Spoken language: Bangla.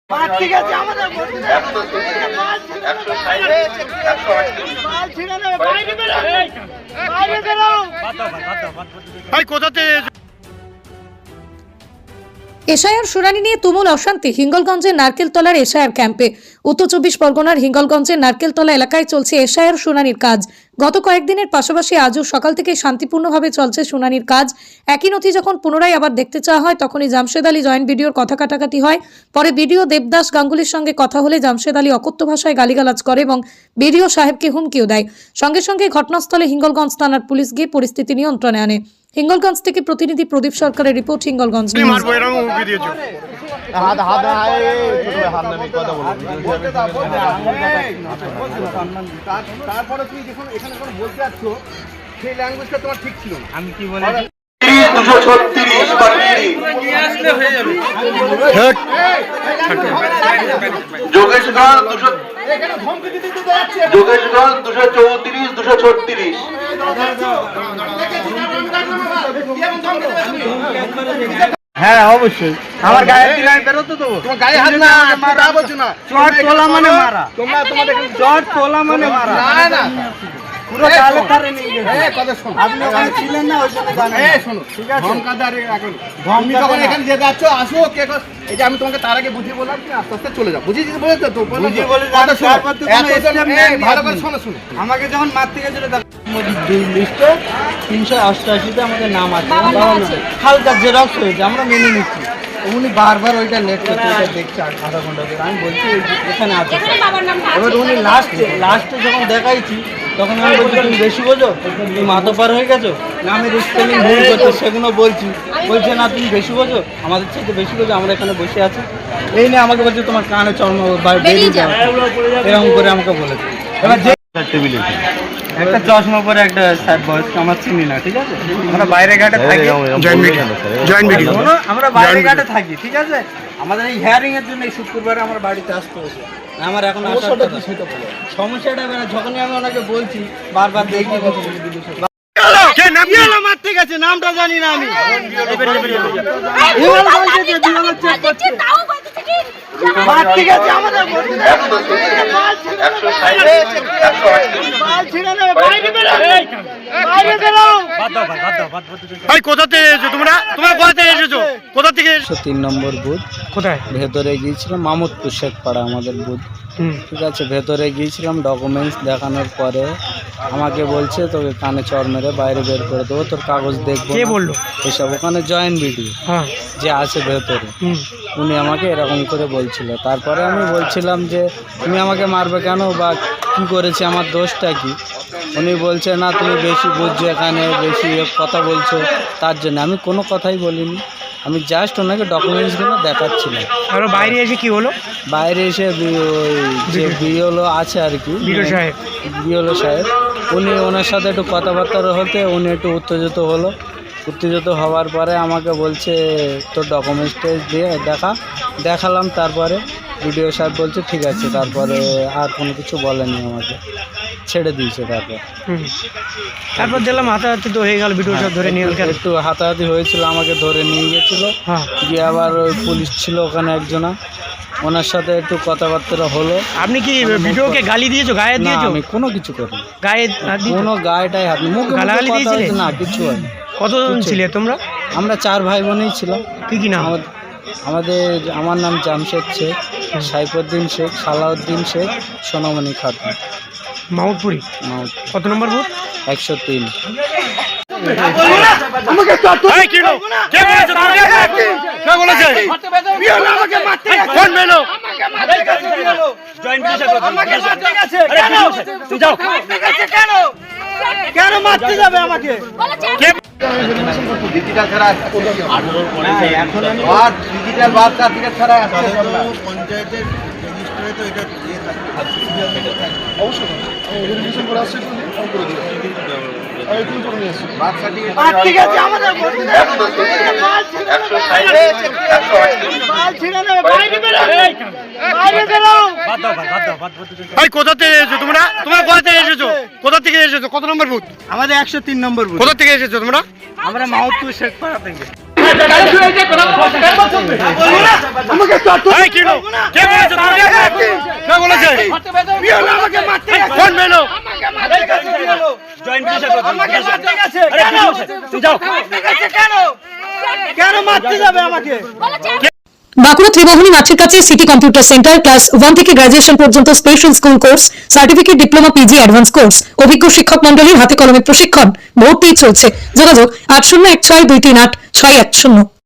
ঠিক আছে আমাদের ভাই কোথাতে এসআইআর শুনানি নিয়ে তুমুল অশান্তি হিঙ্গলগঞ্জের নারকেলতলার এসআইআর ক্যাম্পে। উত্তর 24 পরগনার হিঙ্গলগঞ্জের নারকেলতলা এলাকায় চলছে এসআইআর শুনানির কাজ। গত কয়েকদিনের পাশাপাশি আজও সকাল থেকে শান্তিপূর্ণভাবে চলছে শুনানির কাজ। একই নথি যখন পুনরায় আবার দেখতে চাওয়া হয় তখনই জামশেদ আলী জয়েন্ট ভিডিওর কথা কাটাকাটি হয়। পরে বিডিও দেবদাস গাঙ্গুলির সঙ্গে কথা হলে জামশেদ আলী অকথ্য ভাষায় গালিগালাজ করে এবং বিডিও সাহেবকে হুমকিও দেয়। সঙ্গে সঙ্গে ঘটনাস্থলে হিঙ্গলগঞ্জ থানার পুলিশ গিয়ে পরিস্থিতি নিয়ন্ত্রণে আনে। হিঙ্গলগঞ্জ থেকে প্রতিনিধি প্রদীপ সরকারের রিপোর্ট, হিঙ্গলগঞ্জ নিউজ। তারপরে তুমি যখন এখানে বলতে যাচ্ছ সেই ল্যাঙ্গুয়েজটা তোমার ঠিক ছিল না। আমি কি বলি যোগেশগঞ্জ 234 236। হ্যাঁ অবশ্যই আমার গায়ে দিলাই বেরোতে দেবো। তোমার গায়ে হাত না মারা বলছো না, চট তোলা মানে মারা। তোমরা তোমাদের চট তোলা মানে মারা না পুরো কালো কারে নিয়ে গেছে। এই কথা শোনো, আপনি ওখানে ছিলেন না ওই জন্য জানেন। এই শোনো ঠিক আছে, ধমকাদারে এখন তুমি ধমকাদারে যখন না। এখানে যে যাচ্ছ আসো কে এই যে আমি তোমাকে তার আগে বুঝিয়ে বললাম তুমি আস্তে আস্তে চলে যাও। বুঝিয়ে বলেছো তো বুঝিয়ে বলে কথা শোনো, তারপর তো কোনো এতজন step নেয়নি ভালো আপনি। করে শোনো শোনো আমাকে যখন মারতে গেছিল লিস্টে 388-তে আমাদের নাম আছে, হালকা জেরক্স হয়েছে, আমরা মেনে নিচ্ছি। উনি বারবার ওইটা লেট করছে, ওইটা দেখছে আধা ঘন্টা ধরে। আমি বলছি এখানে আছে। এবার উনি লাস্টে যখন দেখাইছি তখন আমি বলছি তুমি বেশি বোঝো, তুমি মাতপার হয়ে গেছো না, আমি স্পেলিং ভুল করছি সেগুলো বলছি। বলছে না তুমি বেশি বোঝো, আমাদের থেকে বেশি বোঝো, আমরা এখানে বসে আছি। এই নিয়ে আমাকে বলছে তোমার কানে চর্ম বেরিয়ে যাও, এরকম করে আমাকে বলেছে। এবার যে টেবিলে একটা চশমা পরে একটা স্যার বয়স্ক, আমার চিনি না, ঠিক আছে। আমরা বাইরে ঘাটে থাকি, আমরা বাইরে ঘাটে থাকি, ঠিক আছে। আমাদের এই হিয়ারিং এর জন্য এই শুক্রবারে আমার বাড়িতে আসতে হয়েছে। আমার এখন সমস্যাটা যখনই আমি ওনাকে বলছি বারবার দেখি মারতে গেছে, নামটা জানি না আমি। মারতে গেছে আমাদের ভাই কোথাতে এসেছো তোমরা? তোমরা কোথাতে এসেছো? কোথা থেকে? 3 নম্বর বুথ। কোথায়? ভেতরে গিয়েছিলাম মামুদপুর শেখপাড়া আমাদের বুথ, ঠিক আছে। ভেতরে গিয়েছিলাম, ডকুমেন্টস দেখানোর পরে আমাকে বলছে তোকে কানে চর মেরে বাইরে বের করে দেবো, তোর কাগজ দেখবো। কে বললো এসব? ওখানে জয়েন্ট ভিডিও যে আছে ভেতরে, উনি আমাকে এরকম করে বলছিল। তারপরে আমি বলছিলাম যে তুমি আমাকে মারবে কেন বা কি করেছে, আমার দোষটা কি? উনি বলছে না তুমি বেশি বুঝছো, এখানে বেশি কথা বলছো, তার জন্য। আমি কোনো কথাই বলিনি, আমি জাস্ট ওনাকে ডকুমেন্টসগুলো দেখাচ্ছিলাম। আর বাইরে এসে কি হলো? বাইরে এসে ওই যে বিওলো আছে আর কি, বিওলো সাহেব, উনি ওনার সাথে একটু কথাবার্তা হতে উনি একটু উত্তেজিত হওয়ার পরে আমাকে বলছে তোর ডকুমেন্টসটা দিয়ে দেখালাম। তারপরে বিডিও সাহেব বলছে ঠিক আছে, তারপরে আর কোনো কিছু বলেনি, আমাকে ছেড়ে দিয়েছে। তারপর দেখলাম হাতাহাতি তো হয়ে গেল, ভিডিও সব ধরে নিয়ে গেল। একটু হাতাহাতি হয়েছিল, আমাকে ধরে নিয়ে গেছিল। গিয়ে আবার ওই পুলিশ ছিল ওখানে একজনা, ওনার সাথে একটু কথাবার্তা হলো। আপনি কি ভিডিওকে গালি দিয়েছো, গায়ে দিয়েছো? আমি কোনো কিছু করিনি, গায়ে কোনো গায়েটাই হাত, মুখে গালাগালি দিয়েছিলে না, কিছু হয়। কতজন ছিলে তোমরা? আমরা 4 ভাই বোনই ছিলাম। কি নাম? আমার নাম জামশেদ শেখ, সাইফুদ্দিন শেখ, সালাউদ্দিন শেখ, সোনামণি খাতুন, মাউদপুরি। কত নম্বর বুথ? 103। কেন মারতে যাবে আমাকে? ডিজিটাল ছাড়া এখন আর ডিজিটাল বাদ সার্টিফিকেট ছাড়া আসছে না। পঞ্চায়েতের রেজিস্টারে তো এটা দিয়ে থাকে অবশ্যই রেজিস্ট্রেশন করে আসছে করে দিও। বাদ সার্টিফিকেট ঠিক আছে আমাদের ভাই কোথাতে এসেছো তোমরা? তোমরা কোথাতে এসেছো? কোথা থেকে এসেছো? কত নম্বর বুথ? আমাদের 103 নম্বর বুথ। কোথা থেকে এসেছো তোমরা? আমরা মাউদপুর শেখপাড়া থেকে। আমাকে কেন মারতে যাবে আমাকে? বাঁকুড়া ত্রিমোহনী মাঠের কাছে সিটি কম্পিউটার সেন্টার ক্লাস 1 থেকে গ্রাজুয়েশন পর্যন্ত special school course, certificate, diploma, PG, advance course, অভিজ্ঞ শিক্ষক মন্ডলীর হাতে কলমে প্রশিক্ষণ, ভর্তি চলছে। যোগাযোগ 8016238610।